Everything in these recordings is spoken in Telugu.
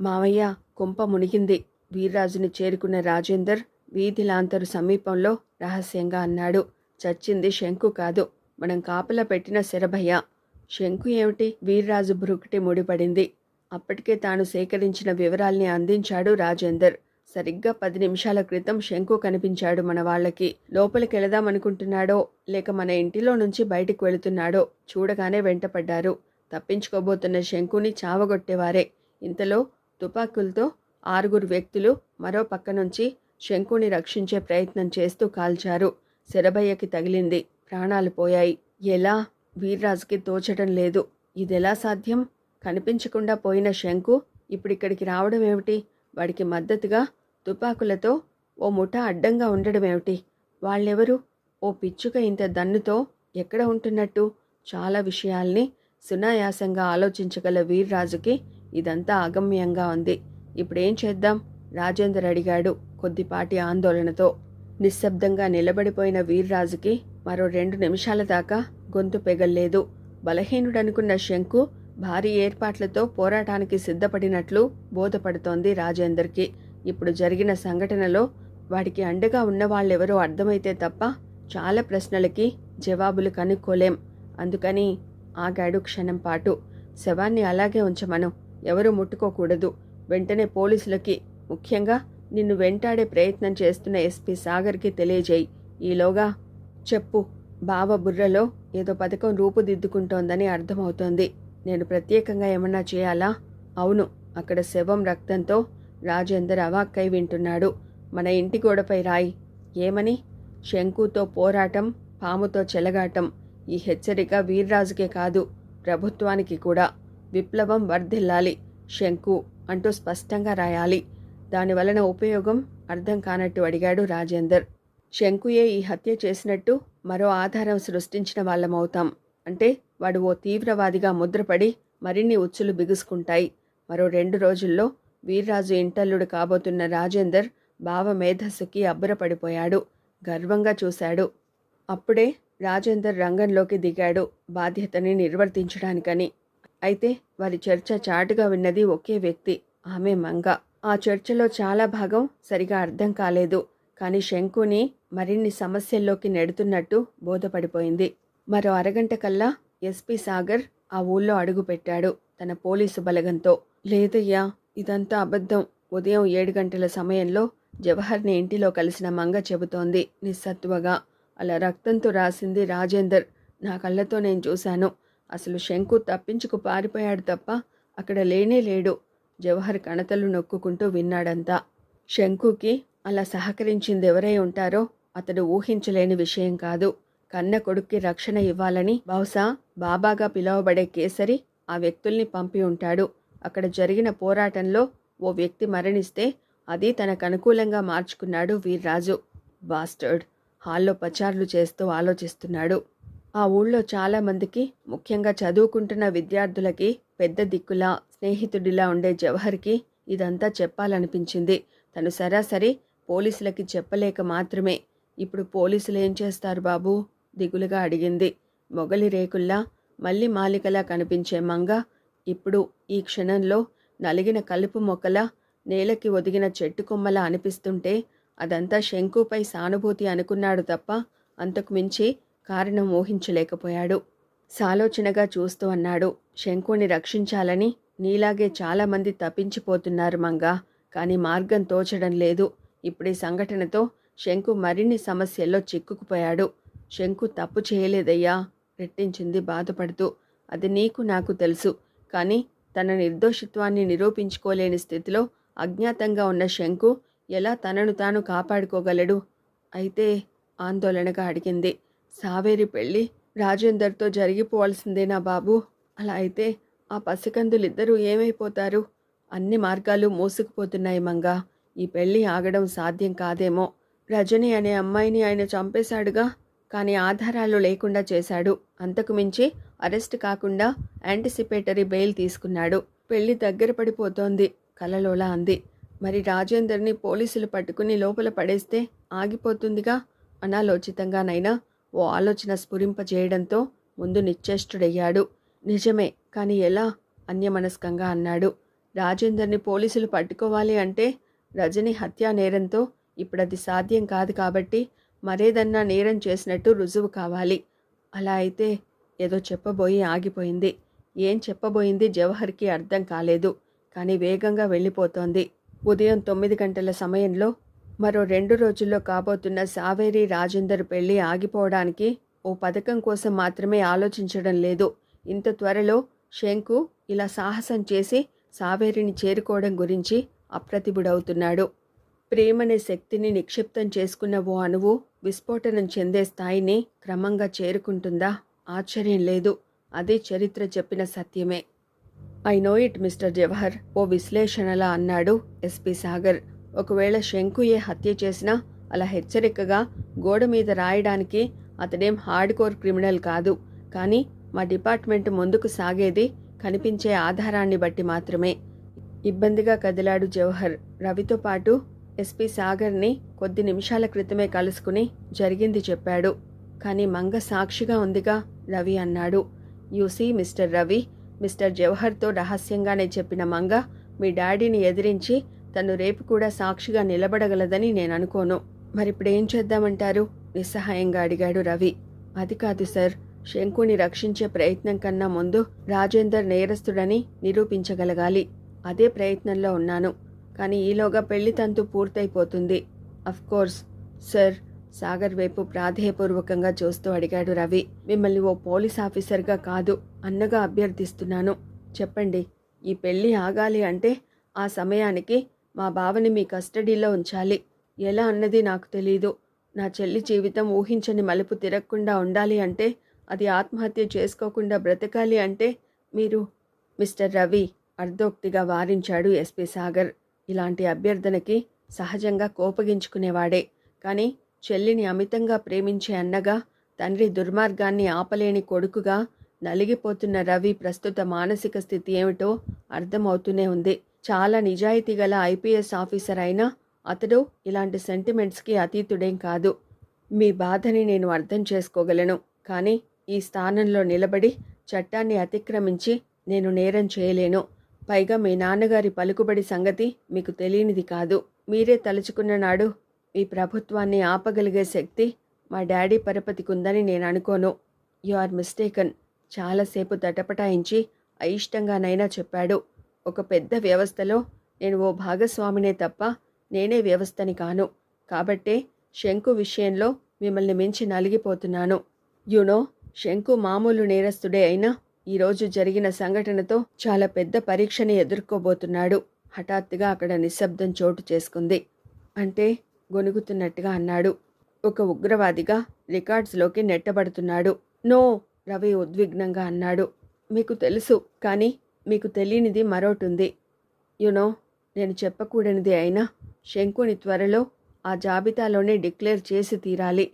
మావయ్య, కొంప మునిగింది. వీర్రాజుని చేరుకున్న రాజేందర్ వీధి లాంతరు సమీపంలో రహస్యంగా అన్నాడు. చచ్చింది శంకు కాదు, మనం కాపలా పెట్టిన శరభయ్య. శంకు ఏమిటి? వీర్రాజు భ్రుకుటి ముడిపడింది. అప్పటికే తాను సేకరించిన వివరాల్ని అందించాడు రాజేందర్. సరిగ్గా 10 నిమిషాల క్రితం శంకు కనిపించాడు మన వాళ్ళకి. లోపలికెళదామనుకుంటున్నాడో లేక మన ఇంటిలో నుంచి బయటికి వెళుతున్నాడో చూడగానే వెంటపడ్డారు. తప్పించుకోబోతున్న శంకుని చావగొట్టేవారే. ఇంతలో తుపాకులతో 6 వ్యక్తులు మరో పక్క నుంచి శంకుని రక్షించే ప్రయత్నం చేస్తూ కాల్చారు. శరభయ్యకి తగిలింది. ప్రాణాలు పోయాయి. ఎలా? వీర్రాజుకి తోచటం లేదు. ఇదెలా సాధ్యం? కనిపించకుండా పోయిన శంకు ఇప్పుడిక్కడికి రావడం ఏమిటి? వాడికి మద్దతుగా తుపాకులతో ఓ ముఠ అడ్డంగా ఉండడమేమిటి? వాళ్ళెవరు? ఓ పిచ్చుక ఇంత దన్నుతో ఎక్కడ ఉంటున్నట్టు? చాలా విషయాల్ని సునాయాసంగా ఆలోచించగల వీర్రాజుకి ఇదంతా అగమ్యంగా ఉంది. ఇప్పుడేం చేద్దాం? రాజేందర్ అడిగాడు కొద్దిపాటి ఆందోళనతో. నిశ్శబ్దంగా నిలబడిపోయిన వీర్రాజుకి మరో 2 నిమిషాల దాకా గొంతు పెగల్లేదు. బలహీనుడనుకున్న శంకు భారీ ఏర్పాట్లతో పోరాటానికి సిద్ధపడినట్లు బోధపడుతోంది రాజేందర్కి. ఇప్పుడు జరిగిన సంఘటనలో వాడికి అండగా ఉన్నవాళ్ళెవరో అర్థమైతే తప్ప చాలా ప్రశ్నలకి జవాబులు కనుక్కోలేం. అందుకని ఆగాడు క్షణం పాటు. శవాన్ని అలాగే ఉంచమను, ఎవరూ ముట్టుకోకూడదు. వెంటనే పోలీసులకి, ముఖ్యంగా నిన్ను వెంటాడే ప్రయత్నం చేస్తున్న ఎస్పీ సాగర్కి తెలియజేయి. ఈలోగా చెప్పు. బావ బుర్రలో ఏదో పథకం రూపుదిద్దుకుంటోందని అర్థమవుతోంది. నేను ప్రత్యేకంగా ఏమన్నా చేయాలా? అవును. అక్కడ శవం రక్తంతో రాజేందర్ అవాక్కై వింటున్నాడు. మన ఇంటి గోడపై రాయి. ఏమని? శంకుతో పోరాటం, పాముతో చెలగాటం. ఈ హెచ్చరిక వీర్రాజుకే కాదు, ప్రభుత్వానికి కూడా. విప్లవం వర్ధిల్లాలి, శంకు అంటూ స్పష్టంగా రాయాలి. దానివలన ఉపయోగం అర్థం కానట్టు అడిగాడు రాజేందర్. శంకుయే ఈ హత్య చేసినట్టు మరో ఆధారం సృష్టించిన వాళ్ళమవుతాం. అంటే వాడు ఓ తీవ్రవాదిగా ముద్రపడి మరిన్ని ఉచ్చులు బిగుసుకుంటాయి. మరో 2 రోజుల్లో వీర్రాజు ఇంటల్లుడు కాబోతున్న రాజేందర్ బావ మేధస్సుకి అబ్బురపడిపోయాడు. గర్వంగా చూశాడు. అప్పుడే రాజేందర్ రంగంలోకి దిగాడు, బాధ్యతని నిర్వర్తించడానికని. అయితే వారి చర్చ చాటుగా విన్నది ఒకే వ్యక్తి, ఆమె మంగ. ఆ చర్చలో చాలా భాగం సరిగా అర్థం కాలేదు. కానీ శంకుని మరిన్ని సమస్యల్లోకి నెడుతున్నట్టు బోధపడిపోయింది. మరో అరగంట కల్లా ఎస్పీ సాగర్ ఆ ఊళ్ళో అడుగుపెట్టాడు తన పోలీసు బలగంతో. లేదయ్యా, ఇదంతా అబద్ధం. ఉదయం 7 గంటల సమయంలో జవహర్ని ఇంటిలో కలిసిన మంగ చెబుతోంది నిస్సత్తువగా. అలా రక్తంతో రాసింది రాజేందర్. నా కళ్ళతో నేను చూశాను. అసలు శంకు తప్పించుకు పారిపోయాడు తప్ప అక్కడ లేనే లేడు. జవహర్ కణతలు నొక్కుంటూ విన్నాడంతా. శంకుకి అలా సహకరించింది ఎవరై ఉంటారో అతడు ఊహించలేని విషయం కాదు. కన్న కొడుక్కి రక్షణ ఇవ్వాలని బహుశా బాబాగా పిలువబడే కేసరి ఆ వ్యక్తుల్ని పంపి ఉంటాడు. అక్కడ జరిగిన పోరాటంలో ఓ వ్యక్తి మరణిస్తే అది తనకు అనుకూలంగా మార్చుకున్నాడు వీర్రాజు. బాస్టర్డ్. హాల్లో పచార్లు చేస్తూ ఆలోచిస్తున్నాడు. ఆ ఊళ్ళో చాలామందికి, ముఖ్యంగా చదువుకుంటున్న విద్యార్థులకి పెద్ద దిక్కులా, స్నేహితుడిలా ఉండే జవహర్కి ఇదంతా చెప్పాలనిపించింది. తను సరాసరి పోలీసులకి చెప్పలేక మాత్రమే. ఇప్పుడు పోలీసులు ఏం చేస్తారు బాబూ? దిగులుగా అడిగింది. మొగలి రేకుల్లా, మళ్ళీ మాలికలా కనిపించే మంగ ఇప్పుడు ఈ క్షణంలో నలిగిన కలుపు మొక్కలా, నేలకి ఒదిగిన చెట్టు కొమ్మలా అనిపిస్తుంటే అదంతా శంకుపై సానుభూతి అనుకున్నాడు తప్ప అంతకు మించి కారణం ఊహించలేకపోయాడు. సాలోచనగా చూస్తూ అన్నాడు. శంకుని రక్షించాలని నీలాగే చాలామంది తప్పించిపోతున్నారు మంగా, కానీ మార్గం తోచడం లేదు. ఇప్పుడీ సంఘటనతో శంకు మరిన్ని సమస్యల్లో చిక్కుకుపోయాడు. శంకు తప్పు చేయలేదయ్యా, రెట్టించింది బాధపడుతూ. అది నీకు నాకు తెలుసు. కానీ తన నిర్దోషిత్వాన్ని నిరూపించుకోలేని స్థితిలో అజ్ఞాతంగా ఉన్న శంకు ఎలా తనను తాను కాపాడుకోగలడు? అయితే ఆందోళనగా అడిగింది. సావేరి పెళ్ళి రాజేందర్తో జరిగిపోవాల్సిందేనా బాబూ? అలా అయితే ఆ పసికందులిద్దరూ ఏమైపోతారు? అన్ని మార్గాలు మూసుకుపోతున్నాయి మంగా. ఈ పెళ్ళి ఆగడం సాధ్యం కాదేమో. రజని అనే అమ్మాయిని ఆయన చంపేశాడుగా, కానీ ఆధారాలు లేకుండా చేశాడు. అంతకు మించి అరెస్ట్ కాకుండా యాంటిసిపేటరీ బెయిల్ తీసుకున్నాడు. పెళ్లి దగ్గర పడిపోతోంది, కలలోలా అంది. మరి రాజేందర్ని పోలీసులు పట్టుకుని లోపల పడేస్తే ఆగిపోతుందిగా. అనాలోచితంగానైనా ఓ ఆలోచన స్ఫురింపజేయడంతో ముందు నిశ్చేష్టుడయ్యాడు. నిజమే, కానీ ఎలా? అన్యమనస్కంగా అన్నాడు. రాజేందర్ని పోలీసులు పట్టుకోవాలి అంటే రజని హత్యా నేరంతో ఇప్పుడది సాధ్యం కాదు కాబట్టి మరేదన్నా నేరం చేసినట్టు రుజువు కావాలి. అలా అయితే ఏదో చెప్పబోయి ఆగిపోయింది. ఏం చెప్పబోయింది జవహర్కి అర్థం కాలేదు. కానీ వేగంగా వెళ్ళిపోతోంది. ఉదయం 9 గంటల సమయంలో మరో 2 రోజుల్లో కాబోతున్న సావేరి రాజేందర్ పెళ్లి ఆగిపోవడానికి ఓ పథకం కోసం మాత్రమే ఆలోచించడం లేదు. ఇంత త్వరలో శంకు ఇలా సాహసం చేసి సావేరిని చేరుకోవడం గురించి అప్రతిభుడవుతున్నాడు. ప్రేమనే శక్తిని నిక్షిప్తం చేసుకున్న ఓ అణువు విస్ఫోటనం చెందే స్థాయిని క్రమంగా చేరుకుంటుందా? ఆశ్చర్యం లేదు. అది చరిత్ర చెప్పిన సత్యమే. I know it mister Jawahar, ఓ విశ్లేషణలా అన్నాడు ఎస్పీ సాగర్. ఒకవేళ శంకుయే హత్య చేసినా అలా హెచ్చరికగా గోడ మీద రాయడానికి అతడేం హార్డ్ కోర్ క్రిమినల్ కాదు. కానీ మా డిపార్ట్మెంట్ ముందుకు సాగేది కనిపించే ఆధారాన్ని బట్టి మాత్రమే. ఇబ్బందిగా కదిలాడు జవహర్. రవితో పాటు ఎస్పీ సాగర్ని కొద్ది నిమిషాల క్రితమే కలుసుకుని జరిగింది చెప్పాడు. కానీ మంగ సాక్షిగా ఉందిగా, రవి అన్నాడు. యూసీ మిస్టర్ రవి, మిస్టర్ జవహర్తో రహస్యంగానే చెప్పిన మంగ మీ డాడీని ఎదిరించి తను రేపు కూడా సాక్షిగా నిలబడగలదని నేను అనుకోను. మరిప్పుడేం చేద్దామంటారు? నిస్సహాయంగా అడిగాడు రవి. అది కాదు సార్, శంకుని రక్షించే ప్రయత్నం కన్నా ముందు రాజేందర్ నేరస్తుడని నిరూపించగలగాలి. అదే ప్రయత్నంలో ఉన్నాను. కానీ ఈలోగా పెళ్లి తంతు పూర్తయిపోతుంది. అఫ్కోర్స్ సార్, సాగర్ వైపు ప్రాధేయపూర్వకంగా చూస్తూ అడిగాడు రవి. మిమ్మల్ని ఓ పోలీస్ ఆఫీసర్గా కాదు, అన్నగా అభ్యర్థిస్తున్నాను. చెప్పండి, ఈ పెళ్లి ఆగాలి అంటే ఆ సమయానికి మా బావని మీ కస్టడీలో ఉంచాలి. ఎలా అన్నది నాకు తెలీదు. నా చెల్లి జీవితం ఊహించని మలుపు తిరగకుండా ఉండాలి అంటే, అది ఆత్మహత్య చేసుకోకుండా బ్రతకాలి అంటే మీరు... మిస్టర్ రవి, అర్ధోక్తిగా వారించాడు ఎస్పీ సాగర్. ఇలాంటి అభ్యర్థనకి సహజంగా కోపగించుకునేవాడే. కానీ చెల్లిని అమితంగా ప్రేమించే అన్నగా, తండ్రి దుర్మార్గాన్ని ఆపలేని కొడుకుగా నలిగిపోతున్న రవి ప్రస్తుత మానసిక స్థితి ఏమిటో అర్థమవుతూనే ఉంది. చాలా నిజాయితీ గల ఐపీఎస్ ఆఫీసర్ అయినా అతడు ఇలాంటి సెంటిమెంట్స్కి అతీతుడేం కాదు. మీ బాధని నేను అర్థం చేసుకోగలను. కానీ ఈ స్థానంలో నిలబడి చట్టాన్ని అతిక్రమించి నేను నేరం చేయలేను. పైగా మీ నాన్నగారి పలుకుబడి సంగతి మీకు తెలియనిది కాదు. మీరే తలుచుకున్న నాడు మీ ప్రభుత్వాన్ని ఆపగలిగే శక్తి మా డాడీ పరపతికుందని నేను అనుకోను. You are mistaken. చాలాసేపు తటపటాయించి అయిష్టంగానైనా చెప్పాడు. ఒక పెద్ద వ్యవస్థలో నేను ఓ భాగస్వామినే తప్ప నేనే వ్యవస్థని కాను. కాబట్టే శంకు విషయంలో మిమ్మల్ని మించి నలిగిపోతున్నాను. యునో, శంకు మామూలు నేరస్తుడే అయినా ఈరోజు జరిగిన సంఘటనతో చాలా పెద్ద పరీక్షని ఎదుర్కోబోతున్నాడు. హఠాత్తుగా అక్కడ నిశ్శబ్దం చోటు చేసుకుంది. అంటే గొనుగుతున్నట్టుగా అన్నాడు. ఒక ఉగ్రవాదిగా రికార్డ్స్లోకి నెట్టబడుతున్నాడు. నో, రవి ఉద్విగ్నంగా అన్నాడు. మీకు తెలుసు, కానీ మీకు తెలియనిది మరోటుంది. యునో, నేను చెప్పకూడనిది అయినా శంకుని త్వరలో ఆ జాబితాలోనే డిక్లేర్ చేసి తీరాలి.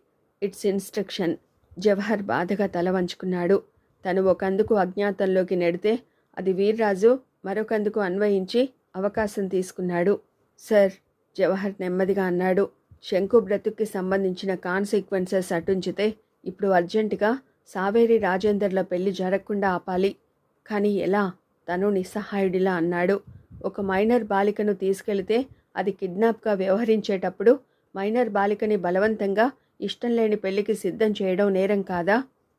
It's instruction. జవహర్ బాధగా తల వంచుకున్నాడు. తను ఒకందుకు అజ్ఞాతంలోకి నెడితే అది వీర్రాజు మరొకందుకు అన్వయించి అవకాశం తీసుకున్నాడు. సార్, జవహర్ నెమ్మదిగా అన్నాడు. శంకు బ్రతుక్కి సంబంధించిన కాన్సిక్వెన్సెస్ అటుంచితే ఇప్పుడు అర్జెంటుగా సావేరి రాజేందర్ల పెళ్లి జరగకుండా ఆపాలి. కానీ ఎలా? తను నిస్సహాయుడిలా అన్నాడు. ఒక మైనర్ బాలికను తీసుకెళితే అది కిడ్నాప్గా వ్యవహరించేటప్పుడు మైనర్ బాలికని బలవంతంగా ఇష్టం లేని పెళ్లికి సిద్ధం చేయడం నేరం కాదా?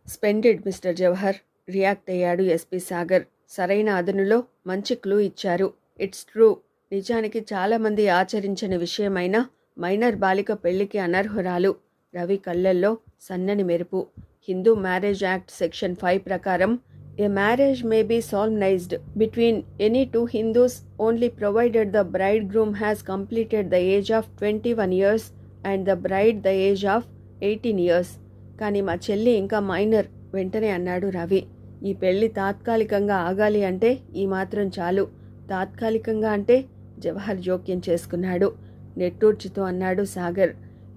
స్పెండెడ్ మిస్టర్ జవహర్, రియాక్ట్ అయ్యాడు ఎస్పీ సాగర్. సరైన అదనులో మంచి క్లూ ఇచ్చారు. It's true. నిజానికి చాలామంది ఆచరించని విషయమైన మైనర్ బాలిక పెళ్లికి అనర్హురాలు. రవి కళ్ళల్లో సన్నని మెరుపు. హిందూ మ్యారేజ్ యాక్ట్ సెక్షన్ 5 ప్రకారం a marriage may be solemnized between any two Hindus only provided the bridegroom has completed the age of 21 years and the bride the age of 18 years. కానీ మా చెల్లి ఇంకా మైనర్. వెంటనే అన్నాడు రవి. ఈ పెళ్లి తాత్కాలికంగా ఆగాలి అంటే ఈ మాత్రం చాలు. తాత్కాలికంగా అంటే? జవహర్ జోక్యం చేసుకున్నాడు. నెట్టూర్చుతూ అన్నాడు సాగర్.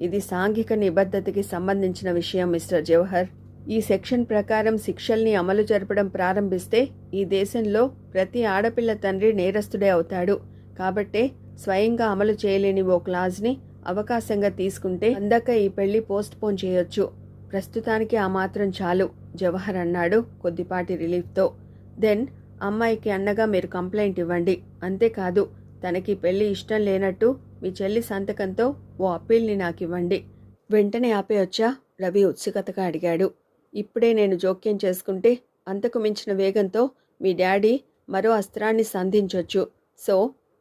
ఇది సాంఘిక నిబద్ధతకి సంబంధించిన విషయం మిస్టర్ జవహర్. ఈ సెక్షన్ ప్రకారం శిక్షల్ని అమలు జరపడం ప్రారంభిస్తే ఈ దేశంలో ప్రతి ఆడపిల్ల తండ్రి నేరస్తుడే అవుతాడు. కాబట్టే స్వయంగా అమలు చేయలేని ఓ క్లాజ్ని అవకాశంగా తీసుకుంటే అందాక ఈ పెళ్లి పోస్ట్ పోన్ చేయొచ్చు. ప్రస్తుతానికి ఆ మాత్రం చాలు, జవహర్ అన్నాడు కొద్దిపాటి రిలీఫ్తో. దెన్ అమ్మాయికి అన్నగా మీరు కంప్లైంట్ ఇవ్వండి. అంతేకాదు తనకి పెళ్లి ఇష్టం లేనట్టు మీ చెల్లి సంతకంతో ఓ అప్పీల్ని నాకివ్వండి. వెంటనే ఆపేయొచ్చా? రవి ఉత్సుకతగా అడిగాడు. ఇప్పుడే నేను జోక్యం చేసుకుంటే అంతకు మించిన వేగంతో మీ డాడీ మరో అస్త్రాన్ని సంధించొచ్చు. సో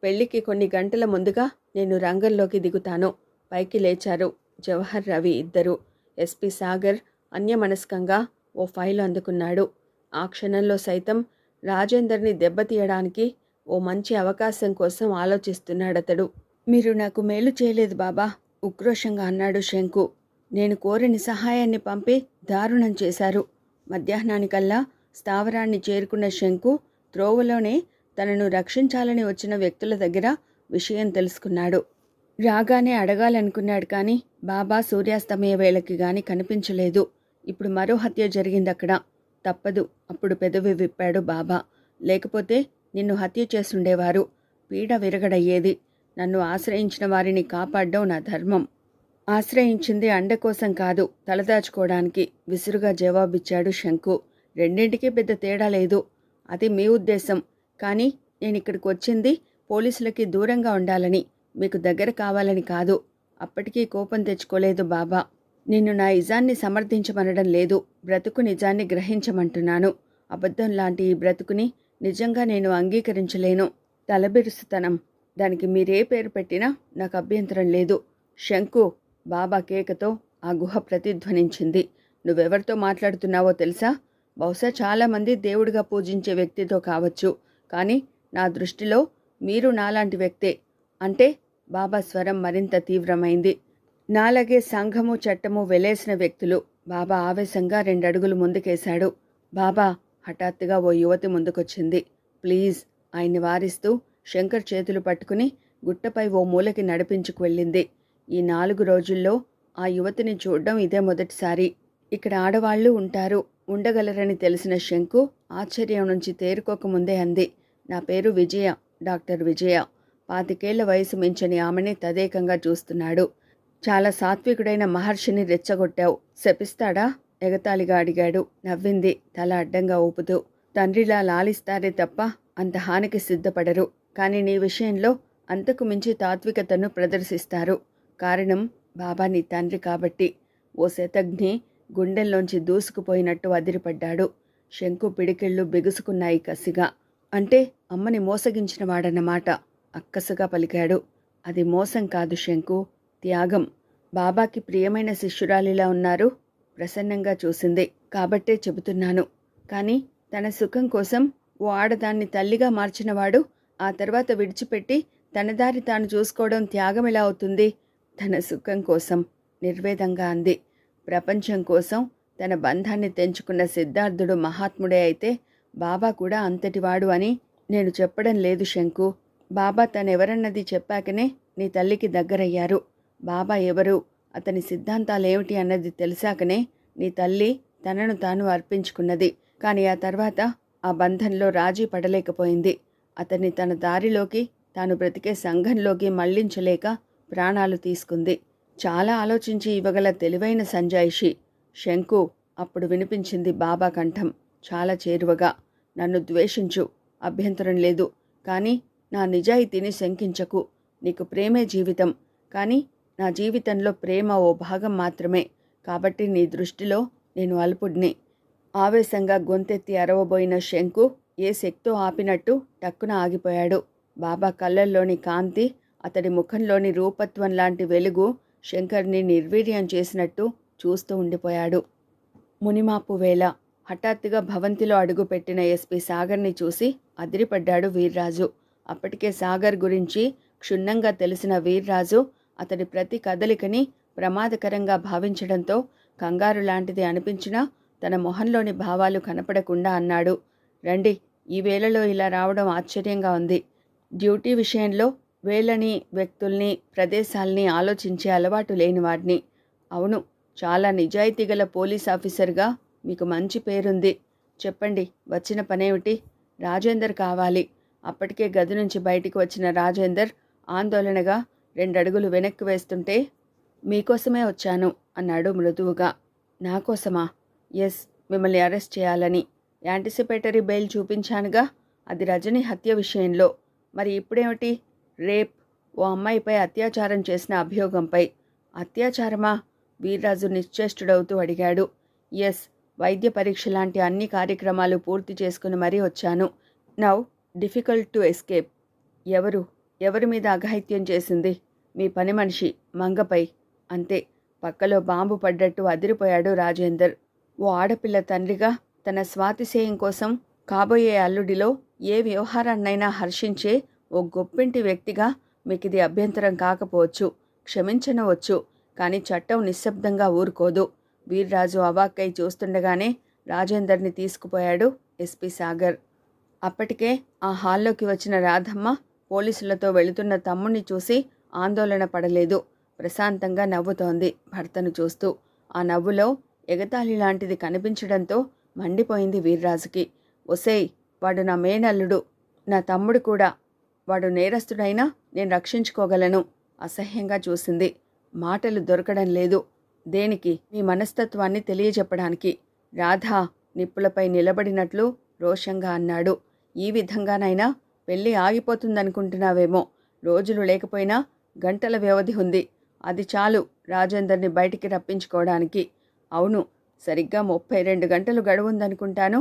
పెళ్లికి కొన్ని గంటల ముందుగా నేను రంగంలోకి దిగుతాను. పైకి లేచారు జవహర్, రవి ఇద్దరు. ఎస్పీ సాగర్ అన్యమనస్కంగా ఓ ఫైలు అందుకున్నాడు. ఆ క్షణంలో సైతం రాజేందర్ని దెబ్బతీయడానికి ఓ మంచి అవకాశం కోసం ఆలోచిస్తున్నాడతడు. మీరు నాకు మేలు చేయలేదు బాబా, ఉక్రోషంగా అన్నాడు శంకు. నేను కోరిన సహాయాన్ని పంపి దారుణం చేశారు. మధ్యాహ్నానికల్లా స్థావరాన్ని చేరుకున్న శంకు త్రోవలోనే తనను రక్షించాలని వచ్చిన వ్యక్తుల దగ్గర విషయం తెలుసుకున్నాడు. రాగానే అడగాలనుకున్నాడు కానీ బాబా సూర్యాస్తమయ వేళకి గాని కనిపించలేదు. ఇప్పుడు మరో హత్య జరిగిందక్కడ. తప్పదు, అప్పుడు పెదవి విప్పాడు బాబా. లేకపోతే నిన్ను హత్య చేసుండేవారు. పీడ విరగడయ్యేది. నన్ను ఆశ్రయించిన వారిని కాపాడ్డం నా ధర్మం. ఆశ్రయించింది అండ కోసం కాదు, తలదాచుకోవడానికి, విసురుగా జవాబిచ్చాడు శంకు. రెండింటికీ పెద్ద తేడా లేదు. అది మీ ఉద్దేశం. కానీ నేనిక్కడికి వచ్చింది పోలీసులకి దూరంగా ఉండాలని, మీకు దగ్గర కావాలని కాదు. అప్పటికీ కోపం తెచ్చుకోలేదు బాబా. నిన్ను నా ఇజాన్ని సమర్థించమనడం లేదు, బ్రతుకు నిజాన్ని గ్రహించమంటున్నాను. అబద్ధం లాంటి ఈ బ్రతుకుని నిజంగా నేను అంగీకరించలేను. తలబిరుసుతనం. దానికి మీరే పేరు పెట్టినా నాకు అభ్యంతరం లేదు. శంకు, బాబా కేకతో ఆ గుహ ప్రతిధ్వనించింది. నువ్వెవరితో మాట్లాడుతున్నావో తెలుసా? బహుశా చాలామంది దేవుడిగా పూజించే వ్యక్తితో కావచ్చు, కానీ నా దృష్టిలో మీరు నాలాంటి వ్యక్తే. అంటే? బాబా స్వరం మరింత తీవ్రమైంది. నాలాగే సంఘము చట్టము వెలేసిన వ్యక్తులు. బాబా ఆవేశంగా 2 అడుగులు ముందుకేశాడు. బాబా, హఠాత్తుగా ఓ యువతి ముందుకొచ్చింది. ప్లీజ్, ఆయన్ని వారిస్తూ శంకర్ చేతులు పట్టుకుని గుట్టపై ఓ మూలకి నడిపించుకు వెళ్ళింది. ఈ 4 రోజుల్లో ఆ యువతిని చూడ్డం ఇదే మొదటిసారి. ఇక్కడ ఆడవాళ్లు ఉంటారు, ఉండగలరని తెలిసిన శంకు ఆశ్చర్యం నుంచి తేరుకోకముందే అంది. నా పేరు విజయ, డాక్టర్ విజయ. 25 వయసు మించని ఆమెని తదేకంగా చూస్తున్నాడు. చాలా సాత్వికుడైన మహర్షిని రెచ్చగొట్టావు, శపిస్తాడా? ఎగతాళిగా అడిగాడు. నవ్వింది తల అడ్డంగా ఊపుతూ. తండ్రిలా లాలిస్తారే తప్ప అంత హానికి సిద్ధపడరు. కానీ నీ విషయంలో అంతకు మించి తాత్వికతను ప్రదర్శిస్తారు. కారణం బాబా నీ తండ్రి కాబట్టి. ఓ శతఘ్ని గుండెల్లోంచి దూసుకుపోయినట్టు అదిరిపడ్డాడు. శంకు పిడికిళ్ళు బిగుసుకున్నాయి కసిగా. అంటే అమ్మని మోసగించిన వాడన్నమాట, అక్కసుగా పలికాడు. అది మోసం కాదు శంకు, త్యాగం. బాబాకి ప్రియమైన శిష్యురాలిలా ఉన్నారు. ప్రసన్నంగా చూసింది. కాబట్టే చెబుతున్నాను. కానీ తన సుఖం కోసం ఓ ఆడదాన్ని తల్లిగా మార్చినవాడు ఆ తర్వాత విడిచిపెట్టి తన దారి తాను చూసుకోవడం త్యాగం ఎలా అవుతుంది? తన సుఖం కోసం, నిర్వేదంగా అంది. ప్రపంచం కోసం తన బంధాన్ని తెంచుకున్న సిద్ధార్థుడు మహాత్ముడే అయితే బాబా కూడా అంతటివాడు అని నేను చెప్పడం లేదు శంకు. బాబా తనెవరన్నది చెప్పాకనే నీ తల్లికి దగ్గరయ్యారు. బాబా ఎవరు, అతని సిద్ధాంతాలేమిటి అన్నది తెలిసాకనే నీ తల్లి తనను తాను అర్పించుకున్నది. కానీ ఆ తర్వాత ఆ బంధంలో రాజీ పడలేకపోయింది. అతన్ని తన దారిలోకి, తాను బ్రతికే సంఘంలోకి మళ్లించలేక ప్రాణాలు తీసుకుంది. చాలా ఆలోచించి ఇవ్వగల తెలివైన సంజాయిషి. శంకు, అప్పుడు వినిపించింది బాబా కంఠం చాలా చేరువగా. నన్ను ద్వేషించు, అభ్యంతరం లేదు. కానీ నా నిజాయితీని శంకించకు. నీకు ప్రేమే జీవితం, కానీ నా జీవితంలో ప్రేమ ఓ భాగం మాత్రమే. కాబట్టి నీ దృష్టిలో నేను అల్పుడిని. ఆవేశంగా గొంతెత్తి అరవబోయిన శంకు ఏ శక్తో ఆపినట్టు టక్కున ఆగిపోయాడు. బాబా కళ్ళల్లోని కాంతి, అతడి ముఖంలోని రూపత్వం లాంటి వెలుగు శంకర్ని నిర్వీర్యం చేసినట్టు చూస్తూ ఉండిపోయాడు. మునిమాపు వేళ. హఠాత్తుగా భవంతిలో అడుగుపెట్టిన ఎస్పీ సాగర్ని చూసి అదిరిపడ్డాడు వీర్రాజు. అప్పటికే సాగర్ గురించి క్షుణ్ణంగా తెలిసిన వీర్రాజు అతడి ప్రతి కదలికని ప్రమాదకరంగా భావించడంతో కంగారు లాంటిది అనిపించినా తన మొహంలోని భావాలు కనపడకుండా అన్నాడు. రండి, ఈ వేళలో ఇలా రావడం ఆశ్చర్యంగా ఉంది. డ్యూటీ విషయంలో వేళని, వ్యక్తుల్ని, ప్రదేశాల్ని ఆలోచించే అలవాటు లేనివాడిని. అవును, చాలా నిజాయితీగల పోలీస్ ఆఫీసర్గా మీకు మంచి పేరుంది. చెప్పండి, వచ్చిన పనేమిటి? రాజేందర్ కావాలి. అప్పటికే గది నుంచి బయటికి వచ్చిన రాజేందర్ ఆందోళనగా 2 అడుగులు వెనక్కి వేస్తుంటే, మీకోసమే వచ్చాను అన్నాడు మృదువుగా. నా కోసమా? ఎస్, మిమ్మల్ని అరెస్ట్ చేయాలని. యాంటిసిపేటరీ బెయిల్ చూపించానుగా. అది రజని హత్య విషయంలో. మరి ఇప్పుడేమిటి? రేప్, ఓ అమ్మాయిపై అత్యాచారం చేసిన అభియోగంపై. అత్యాచారమా? వీర్రాజు నిశ్చేష్టుడవుతూ అడిగాడు. ఎస్, వైద్య పరీక్ష లాంటి అన్ని కార్యక్రమాలు పూర్తి చేసుకుని మరీ వచ్చాను. Now difficult to escape. ఎవరి మీద అఘాయిత్యం చేసింది? మీ పని మనిషి మంగపై. అంతే. పక్కలో బాంబు పడ్డట్టు అదిరిపోయాడు రాజేందర్. ఓ ఆడపిల్ల తండ్రిగా తన స్వాతిశేయం కోసం కాబోయే అల్లుడిలో ఏ వ్యవహారాన్నైనా హర్షించే ఓ గొప్పింటి వ్యక్తిగా మీకిది అభ్యంతరం కాకపోవచ్చు, క్షమించనవచ్చు. కానీ చట్టం నిశ్శబ్దంగా ఊరుకోదు. వీర్రాజు అవాక్కై చూస్తుండగానే రాజేందర్ని తీసుకుపోయాడు ఎస్పీ సాగర్. అప్పటికే ఆ హాల్లోకి వచ్చిన రాధమ్మ పోలీసులతో వెళుతున్న తమ్ముణ్ణి చూసి ఆందోళన పడలేదు. ప్రశాంతంగా నవ్వుతోంది భర్తను చూస్తూ. ఆ నవ్వులో ఎగతాళి లాంటిది కనిపించడంతో మండిపోయింది వీర్రాజుకి. ఒసేయ్, వాడు నా మేనల్లుడు, నా తమ్ముడు కూడా. వాడు నేరస్తుడైనా నేను రక్షించుకోగలను. అసహ్యంగా చూసింది. మాటలు దొరకడం లేదు. దేనికి? మీ మనస్తత్వాన్ని తెలియజెప్పడానికి. రాధా నిప్పులపై నిలబడినట్లు రోషంగా అన్నాడు. ఈ విధంగానైనా పెళ్ళి ఆగిపోతుందనుకుంటున్నావేమో. రోజులు లేకపోయినా గంటల వ్యవధి ఉంది. అది చాలు రాజేందర్ని బయటికి రప్పించుకోవడానికి. అవును, సరిగ్గా 32 గంటలు గడువుందనుకుంటాను.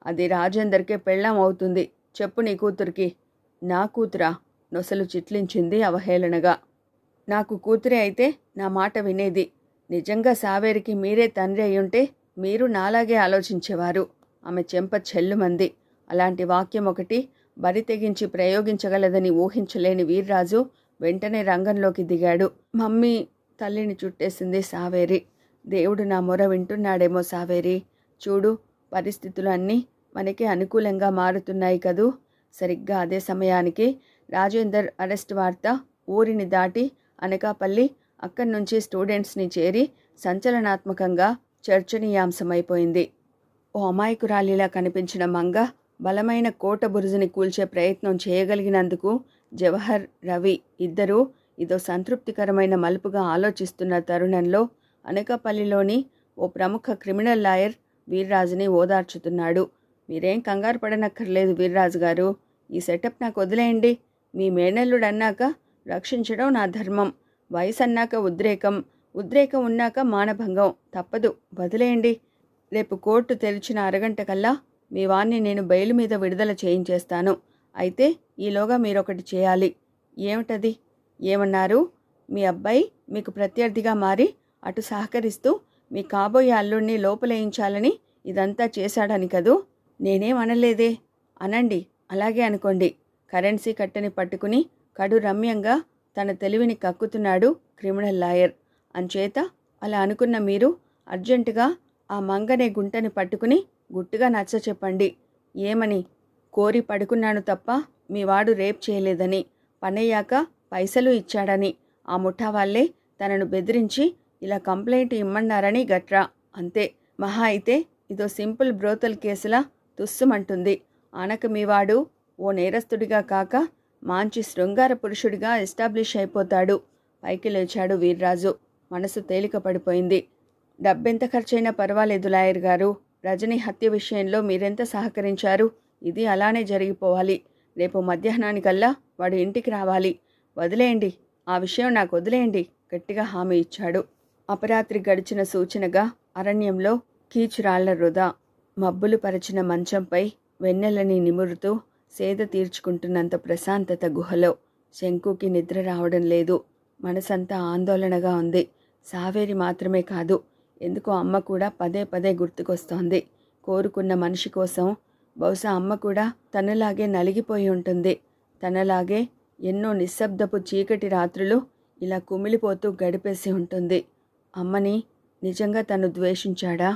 అది రాజేందర్కే పెళ్ళాం అవుతుంది. చెప్పు నీ కూతురికి. నా కూతురా? నొసలు చిట్లించింది అవహేళనగా. నాకు కూతురే అయితే నా మాట వినేది. నిజంగా సావేరికి మీరే తండ్రి అయ్యుంటే మీరు నాలాగే ఆలోచించేవారు. ఆమె చెంప చెల్లుమంది. అలాంటి వాక్యం ఒకటి బరి తెగించి ప్రయోగించగలదని ఊహించలేని వీర్రాజు వెంటనే రంగంలోకి దిగాడు. మమ్మీ, తల్లిని చుట్టేసింది సావేరి. దేవుడు నా మొర వింటున్నాడేమో సావేరి. చూడు, పరిస్థితులు అన్నీ మనకి అనుకూలంగా మారుతున్నాయి కదూ. సరిగ్గా అదే సమయానికి రాజేందర్ అరెస్ట్ వార్త ఊరిని దాటి అనకాపల్లి, అక్కడి నుంచి స్టూడెంట్స్ని చేరి సంచలనాత్మకంగా చర్చనీయాంశమైపోయింది. ఓ అమాయకురాలిలా కనిపించిన మంగ బలమైన కోట బురుజుని కూల్చే ప్రయత్నం చేయగలిగినందుకు జవహర్, రవి ఇద్దరూ ఇదో సంతృప్తికరమైన మలుపుగా ఆలోచిస్తున్న తరుణంలో అనకాపల్లిలోని ఓ ప్రముఖ క్రిమినల్ లాయర్ వీర్రాజుని ఓదార్చుతున్నాడు. మీరేం కంగారు పడనక్కర్లేదు వీర్రాజు గారు. ఈ సెటప్ నాకు వదిలేయండి. మీ మేనల్లుడు అన్నాక రక్షించడం నా ధర్మం. వయసు అన్నాక ఉద్రేకం ఉన్నాక మానభంగం తప్పదు. వదిలేయండి. రేపు కోర్టు తెరిచిన అరగంట కల్లా మీ వాణ్ణి నేను బెయిల్ మీద విడుదల చేయించేస్తాను. అయితే ఈలోగా మీరొకటి చేయాలి. ఏమిటది? ఏమన్నారు? మీ అబ్బాయి మీకు ప్రత్యర్థిగా మారి అటు సహకరిస్తూ మీ కాబోయే అల్లుడిని లోపలేయించాలని ఇదంతా చేశాడని కదూ. నేనేమనలేదే. అనండి, అలాగే అనుకోండి. కరెన్సీ కట్టని పట్టుకుని కడు రమ్యంగా తన తెలివిని కక్కుతున్నాడు క్రిమినల్ లాయర్. అంచేత అలా అనుకున్న మీరు అర్జెంటుగా ఆ మంగనే గుంటని పట్టుకుని గుట్టుగా నచ్చ చెప్పండి. ఏమని? కోరి పడుకున్నాను తప్ప మీ వాడు రేప్ చేయలేదని, పనయ్యాక పైసలు ఇచ్చాడని, ఆ ముఠా వాళ్ళే తనను బెదిరించి ఇలా కంప్లైంట్ ఇమ్మన్నారని గట్రా. అంతే. మహా అయితే ఇదో సింపుల్ బ్రోతల్ కేసులా తుస్సుమంటుంది. ఆనక మీవాడు ఓ నేరస్తుడిగా కాక మంచి శృంగార పురుషుడిగా ఎస్టాబ్లిష్ అయిపోతాడు. పైకి లేచాడు వీర్రాజు. మనసు తేలిక పడిపోయింది. డబ్బెంత ఖర్చైనా పర్వాలేదు లాయర్ గారు. రజని హత్య విషయంలో మీరెంత సహకరించారు. ఇది అలానే జరిగిపోవాలి. రేపు మధ్యాహ్నానికల్లా వాడు ఇంటికి రావాలి. వదిలేయండి, ఆ విషయం నాకు వదిలేయండి, గట్టిగా హామీ ఇచ్చాడు. అపరాత్రి గడిచిన సూచనగా అరణ్యంలో కీచురాళ్ల వృధా. మబ్బులు పరిచిన మంచంపై వెన్నెలని నిమురుతూ సేద తీర్చుకుంటున్నంత ప్రశాంతత గుహలో. శంకుకి నిద్ర రావడం లేదు. మనసంతా ఆందోళనగా ఉంది. సావేరి మాత్రమే కాదు, ఎందుకో అమ్మ కూడా పదే పదే గుర్తుకొస్తోంది. కోరుకున్న మనిషి కోసం బహుశా అమ్మ కూడా తనలాగే నలిగిపోయి ఉంటుంది. తనలాగే ఎన్నో నిశ్శబ్దపు చీకటి రాత్రులు ఇలా కుమిలిపోతూ గడిపేసి ఉంటుంది. అమ్మని నిజంగా తను ద్వేషించాడా?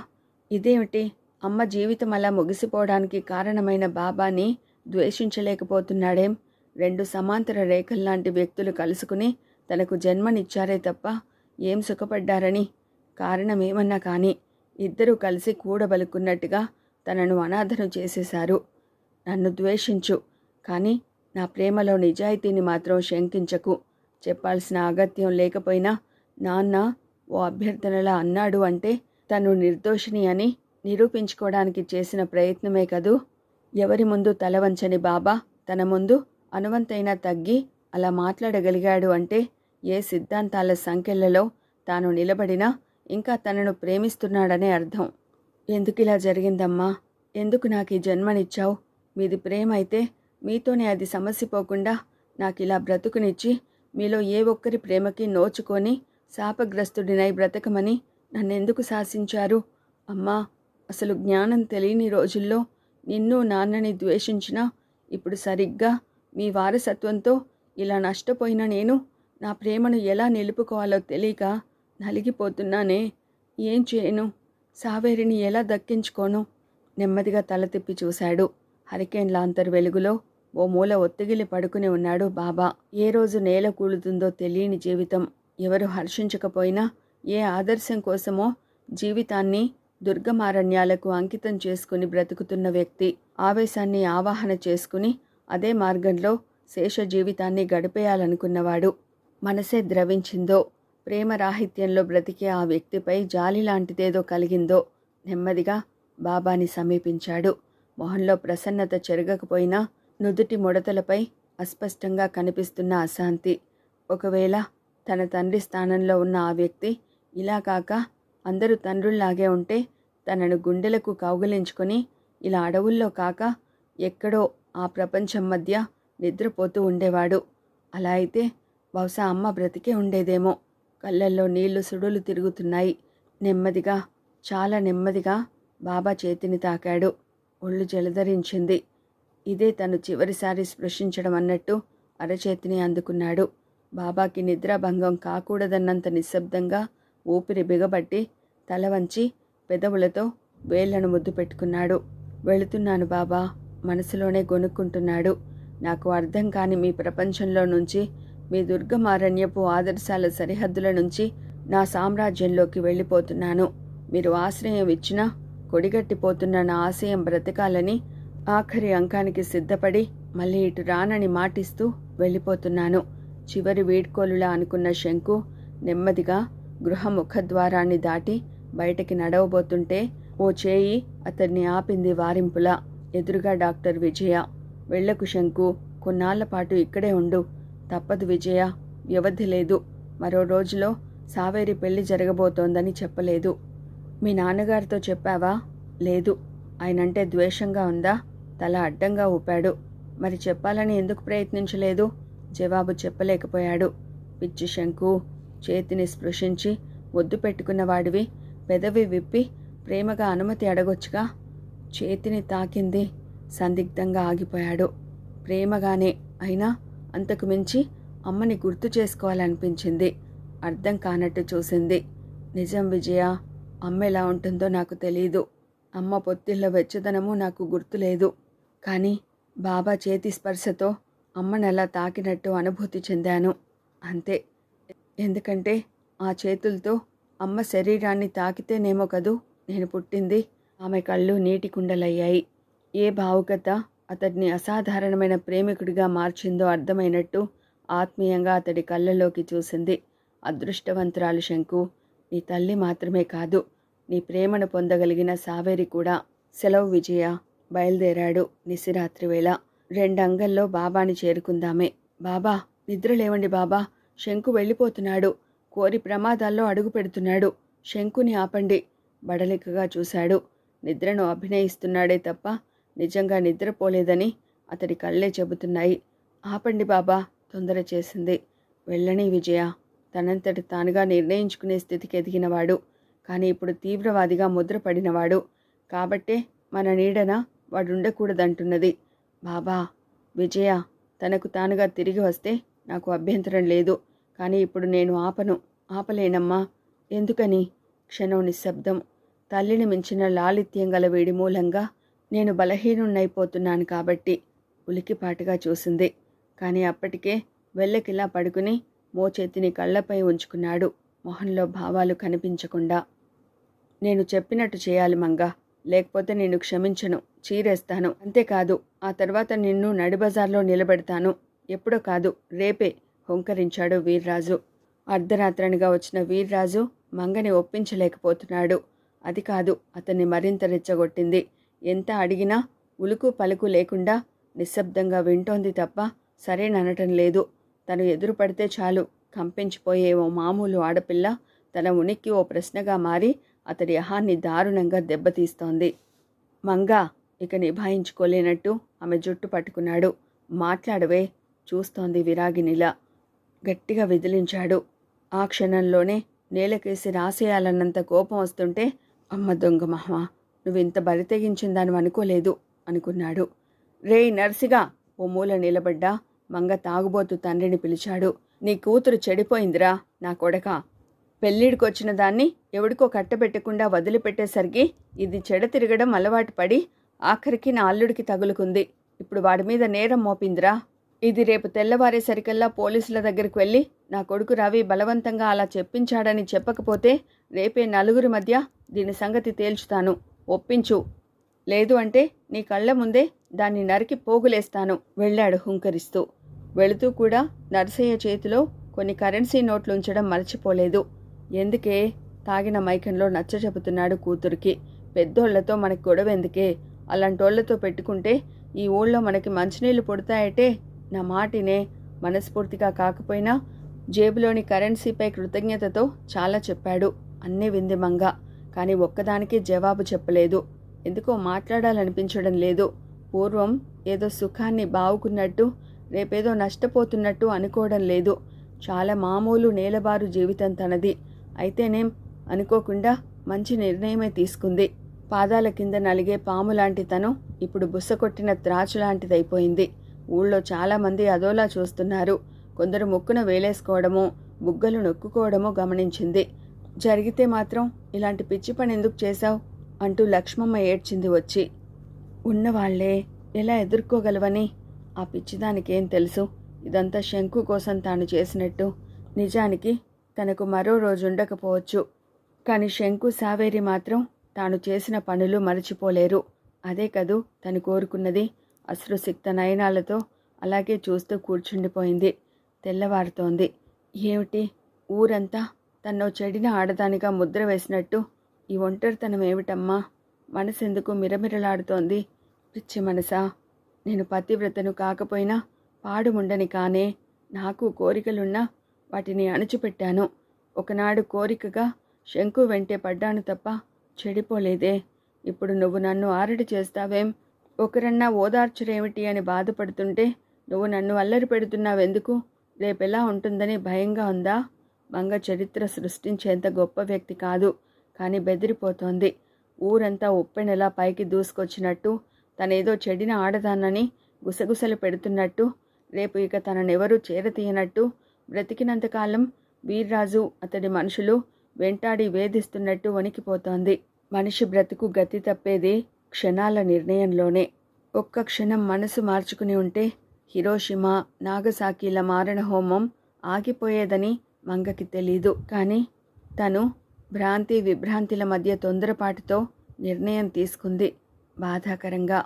ఇదేమిటి, అమ్మ జీవితం అలా ముగిసిపోవడానికి కారణమైన బాబాని ద్వేషించలేకపోతున్నాడేం? 2 సమాంతర రేఖల్లాంటి వ్యక్తులు కలుసుకుని తనకు జన్మనిచ్చారే తప్ప ఏం సుఖపడ్డారని? కారణమేమన్నా కానీ ఇద్దరూ కలిసి కూడబలుకున్నట్టుగా తనను అనాథను చేసేశారు. నన్ను ద్వేషించు, కానీ నా ప్రేమలో నిజాయితీని మాత్రం శంకించకు. చెప్పాల్సిన అగత్యం లేకపోయినా నాన్న ఓ అభ్యర్థనలా అన్నాడు అంటే తను నిర్దోషిని అని నిరూపించుకోవడానికి చేసిన ప్రయత్నమే కదూ. ఎవరి ముందు తల వంచని బాబా తన ముందు అనువంతైనా తగ్గి అలా మాట్లాడగలిగాడు అంటే ఏ సిద్ధాంతాల సంకెళ్లలో తాను నిలబడినా ఇంకా తనను ప్రేమిస్తున్నాడనే అర్థం. ఎందుకిలా జరిగిందమ్మా? ఎందుకు నాకు ఈ జన్మనిచ్చావు? మీది ప్రేమ అయితే మీతోనే అది సమసిపోకుండా నాకిలా బ్రతుకునిచ్చి మీలో ఏ ఒక్కరి ప్రేమకి నోచుకొని శాపగ్రస్తుడినై బ్రతకమని నన్నెందుకు శాసించారు? అమ్మా, అసలు జ్ఞానం తెలియని రోజుల్లో నిన్ను నాన్నని ద్వేషించినా ఇప్పుడు సరిగ్గా మీ వారసత్వంతో ఇలా నష్టపోయిన నేను నా ప్రేమను ఎలా నిలుపుకోవాలో తెలియక నలిగిపోతున్నానే. ఏం చేయను? సావేరిని ఎలా దక్కించుకోను? నెమ్మదిగా తల తిప్పి చూశాడు. హరికేన్ లాంతర్ వెలుగులో ఓ మూల ఒత్తిగిలి పడుకుని ఉన్నాడు బాబా. ఏ రోజు నేల కూలుతుందో తెలియని జీవితం. ఎవరు హర్షించకపోయినా ఏ ఆదర్శం కోసమో జీవితాన్ని దుర్గమారణ్యాలకు అంకితం చేసుకుని బ్రతుకుతున్న వ్యక్తి. ఆవేశాన్ని ఆవాహన చేసుకుని అదే మార్గంలో శేష జీవితాన్ని గడిపేయాలనుకున్నవాడు. మనసే ద్రవించిందో, ప్రేమరాహిత్యంలో బ్రతికే ఆ వ్యక్తిపై జాలి లాంటిదేదో కలిగిందో నెమ్మదిగా బాబాని సమీపించాడు. మొహంలో ప్రసన్నత చెరగకపోయినా నుదుటి ముడతలపై అస్పష్టంగా కనిపిస్తున్న అశాంతి. ఒకవేళ తన తండ్రి స్థానంలో ఉన్న ఆ వ్యక్తి ఇలా కాక అందరూ తండ్రుల్లాగే ఉంటే తనను గుండెలకు కౌగిలించుకొని ఇలా అడవుల్లో కాక ఎక్కడో ఆ ప్రపంచం మధ్య నిద్రపోతూ ఉండేవాడు. అలా అయితే బహుశా అమ్మ బ్రతికే ఉండేదేమో. కళ్ళల్లో నీళ్లు సుడులు తిరుగుతున్నాయి. నెమ్మదిగా, చాలా నెమ్మదిగా బాబా చేతిని తాకాడు. ఒళ్ళు జలధరించింది. ఇదే తను చివరిసారి స్పృశించడం అన్నట్టు అరచేతిని అందుకున్నాడు. బాబాకి నిద్రాభంగం కాకూడదన్నంత నిశ్శబ్దంగా ఊపిరి బిగబట్టి తల వంచి పెదవులతో వేళ్లను ముద్దు పెట్టుకున్నాడు. వెళుతున్నాను బాబా, మనసులోనే గొనుక్కుంటున్నాడు. నాకు అర్థం కాని మీ ప్రపంచంలో నుంచి, మీ దుర్గమారణ్యపు ఆదర్శాల సరిహద్దుల నుంచి నా సామ్రాజ్యంలోకి వెళ్ళిపోతున్నాను. మీరు ఆశ్రయం ఇచ్చినా కొడిగట్టిపోతున్న నా ఆశయం బ్రతకాలని ఆఖరి అంకానికి సిద్ధపడి మళ్ళీ ఇటు రానని మాటిస్తూ వెళ్ళిపోతున్నాను. చివరి వీడ్కోలులా అనుకున్న శంకు నెమ్మదిగా గృహ ముఖద్వారాన్ని దాటి బయటికి నడవబోతుంటే ఓ చేయి అతన్ని ఆపింది వారింపులా. ఎదురుగా డాక్టర్ విజయ. వెళ్ళకు శంకు, కొన్నాళ్ల పాటు ఇక్కడే ఉండు. తప్పదు విజయ, వ్యవధి లేదు. మరో రోజులో సావేరి పెళ్లి జరగబోతోందని చెప్పలేదు. మీ నాన్నగారితో చెప్పావా? లేదు. ఆయనంటే ద్వేషంగా ఉందా? తల అడ్డంగా ఊపాడు. మరి చెప్పాలని ఎందుకు ప్రయత్నించలేదు? జవాబు చెప్పలేకపోయాడు. పిచ్చి శంకు, చేతిని స్పృశించి ముద్దు పెట్టుకున్న వాడివి పెదవి విప్పి ప్రేమగా అనుమతి అడగొచ్చుగా. చేతిని తాకింది. సందిగ్ధంగా ఆగిపోయాడు. ప్రేమగానే, అయినా అంతకు మించి అమ్మని గుర్తు చేసుకోవాలనిపించింది. అర్థం కానట్టు చూసింది. నిజం విజయ, అమ్మ ఎలా ఉంటుందో నాకు తెలీదు. అమ్మ పొత్తిళ్ళ వెచ్చదనము నాకు గుర్తులేదు. కానీ బాబా చేతి స్పర్శతో అమ్మనలా తాకినట్టు అనుభూతి చెందాను. అంతే. ఎందుకంటే ఆ చేతులతో అమ్మ శరీరాన్ని తాకితేనేమో కదూ నేను పుట్టింది. ఆమె కళ్ళు నీటి కుండలయ్యాయి. ఏ భావుకత అతడిని అసాధారణమైన ప్రేమికుడిగా మార్చిందో అర్థమైనట్టు ఆత్మీయంగా అతడి కళ్ళలోకి చూసింది. అదృష్టవంతురాలు శంకు, నీ తల్లి మాత్రమే కాదు, నీ ప్రేమను పొందగలిగిన సావేరి కూడా. సెలవు విజయ. బయలుదేరాడు. నిశిరాత్రి వేళ. 2 అంగల్లో బాబాని చేరుకుందామే. బాబా, నిద్రలేవండి బాబా, శంకు వెళ్ళిపోతున్నాడు. కోరి ప్రమాదాల్లో అడుగు పెడుతున్నాడు. శంకుని ఆపండి. బడలికగా చూశాడు. నిద్రను అభినయిస్తున్నాడే తప్ప నిజంగా నిద్రపోలేదని అతడి కళ్ళే చెబుతున్నాయి. ఆపండి బాబా, తొందర చేసింది. వెళ్ళని విజయ. తనంతటి తానుగా నిర్ణయించుకునే స్థితికి ఎదిగినవాడు. కానీ ఇప్పుడు తీవ్రవాదిగా ముద్రపడినవాడు. కాబట్టే మన నీడన వాడుండకూడదంటున్నది. బాబా, విజయ తనకు తానుగా తిరిగి వస్తే నాకు అభ్యంతరం లేదు. కానీ ఇప్పుడు నేను ఆపలేనమ్మా. ఎందుకని? క్షణం నిశ్శబ్దం. తల్లిని మించిన లాలిత్యం గల వీడి మూలంగా నేను బలహీనున్నైపోతున్నాను కాబట్టి. ఉలికిపాటుగా చూసింది. కానీ అప్పటికే వెల్లకిలా పడుకుని మోచేతిని కళ్ళపై ఉంచుకున్నాడు, మొహంలో భావాలు కనిపించకుండా. నేను చెప్పినట్టు చేయాలి మంగా, లేకపోతే నేను క్షమించను, చీరేస్తాను. అంతేకాదు, ఆ తర్వాత నిన్ను నడిబజార్లో నిలబెడతాను. ఎప్పుడో కాదు, రేపే, హుంకరించాడు వీర్రాజు. అర్ధరాత్రనిగా వచ్చిన వీర్రాజు మంగని ఒప్పించలేకపోతున్నాడు. అది కాదు అతన్ని మరింత రెచ్చగొట్టింది. ఎంత అడిగినా ఉలుకు పలుకు లేకుండా నిశ్శబ్దంగా వింటోంది తప్ప సరేననటం లేదు. తను ఎదురుపడితే చాలు కంపించిపోయే ఓ మామూలు ఆడపిల్ల తన ఉనికి ఓ ప్రశ్నగా మారి అతడి అహాన్ని దారుణంగా దెబ్బతీస్తోంది. మంగా ఇక నిభాయించుకోలేనట్టు ఆమె జుట్టు పట్టుకున్నాడు. మాట్లాడవే, చూస్తోంది విరాగినిలా. గట్టిగా విదిలించాడు. ఆ క్షణంలోనే నేలకేసి రాసేయాలన్నంత కోపం వస్తుంటే, అమ్మ దొంగ మహా, నువ్వింత బరితెగించిందాను అనుకోలేదు అనుకున్నాడు. రేయ్ నర్సిగా, ఓ మూల నిలబడ్డా మంగ తాగుబోతు తండ్రిని పిలిచాడు. నీ కూతురు చెడిపోయిందిరా నా కొడకా. పెళ్ళిడికొచ్చిన దాన్ని ఎవడికో కట్టబెట్టకుండా వదిలిపెట్టేసరికి ఇది చెడ తిరగడం అలవాటు పడి ఆఖరికి నా అల్లుడికి తగులుకుంది. ఇప్పుడు వాడి మీద నేరం మోపిందిరా. ఇది రేపు తెల్లవారేసరికల్లా పోలీసుల దగ్గరికి వెళ్ళి నా కొడుకు రవి బలవంతంగా అలా చెప్పించాడని చెప్పకపోతే రేపే నలుగురి మధ్య దీని సంగతి తేల్చుతాను. ఒప్పించు. లేదు అంటే నీ కళ్ళ ముందే దాన్ని నరికి పోగులేస్తాను వెళ్ళాడు హుంకరిస్తూ. వెళుతూ కూడా నర్సయ్య చేతిలో కొన్ని కరెన్సీ నోట్లు ఉంచడం మర్చిపోలేదు. ఎందుకే, తాగిన మైకంలో నచ్చ చెబుతున్నాడు కూతురికి. పెద్దోళ్లతో మనకి గొడవెందుకే, అలాంటోళ్లతో పెట్టుకుంటే ఈ ఊళ్ళో మనకి మంచినీళ్లు పుడతాయటే. నా మాటినే. మనస్ఫూర్తిగా కాకపోయినా జేబులోని కరెన్సీపై కృతజ్ఞతతో చాలా చెప్పాడు. అన్నీ వింది మంగ. కానీ ఒక్కదానికి జవాబు చెప్పలేదు. ఎందుకో మాట్లాడాలనిపించడం లేదు. పూర్వం ఏదో సుఖాన్ని బావుకున్నట్టు, రేపేదో నష్టపోతున్నట్టు అనుకోవడం లేదు. చాలా మామూలు నేలబారు జీవితం తనది. అయితేనేం అనుకోకుండా మంచి నిర్ణయమే తీసుకుంది. పాదాల కింద నలిగే పాము లాంటి తను ఇప్పుడు బుస్సకొట్టిన త్రాచు లాంటిదైపోయింది. ఊళ్ళో చాలామంది అదోలా చూస్తున్నారు. కొందరు ముక్కున వేలేసుకోవడమో బుగ్గలు నొక్కుకోవడమో గమనించింది. జరిగితే మాత్రం ఇలాంటి పిచ్చి పని ఎందుకు చేశావు అంటూ లక్ష్మమ్మ ఏడ్చింది వచ్చి. ఉన్నవాళ్లే ఎలా ఎదుర్కోగలవని. ఆ పిచ్చిదానికేం తెలుసు ఇదంతా శంకు కోసం తాను చేసినట్టు. నిజానికి తనకు మరో రోజు ఉండకపోవచ్చు. కానీ శంకు సావేరి మాత్రం తాను చేసిన పనులు మరచిపోలేరు. అదే కదూ తను కోరుకున్నది. అశ్రుసిక్త నయనాలతో అలాగే చూస్తూ కూర్చుండిపోయింది. తెల్లవారుతోంది. ఏమిటి ఊరంతా తన్నో చెడిన ఆడదానిగా ముద్ర వేసినట్టు ఈ ఒంటరితనం ఏమిటమ్మా? మనసెందుకు మిరమిరలాడుతోంది? పిచ్చి మనసా, నేను పతివ్రతను కాకపోయినా పాడుముండని కానే. నాకు కోరికలున్నా వాటిని అణిచిపెట్టాను. ఒకనాడు కోరికగా శంకు వెంటే పడ్డాను తప్ప చెడిపోలేదే. ఇప్పుడు నువ్వు నన్ను ఆరడి చేస్తావేం? ఒకరన్నా ఓదార్చురేమిటి అని బాధపడుతుంటే నువ్వు నన్ను అల్లరి పెడుతున్నావెందుకు? రేపెలా ఉంటుందని భయంగా ఉందా? మంగ చరిత్ర సృష్టించేంత గొప్ప వ్యక్తి కాదు, కానీ బెదిరిపోతోంది. ఊరంతా ఉప్పెనెలా పైకి దూసుకొచ్చినట్టు, తనేదో చెడిన ఆడదాన్నని గుసగుసలు పెడుతున్నట్టు, రేపు ఇక తననెవరూ చేరతీయనట్టు, బ్రతికినంతకాలం వీర్రాజు అతడి మనుషులు వెంటాడి వేధిస్తున్నట్టు వణికిపోతోంది. మనిషి బ్రతుకు గతి తప్పేది క్షణాల నిర్ణయంలోనే. ఒక్క క్షణం మనసు మార్చుకుని ఉంటే హిరోషిమా, నాగసాకిల మారణహోమం ఆగిపోయేదని మంగకి తెలీదు. కానీ తను భ్రాంతి విభ్రాంతిల మధ్య తొందరపాటుతో నిర్ణయం తీసుకుంది. బాధాకరంగా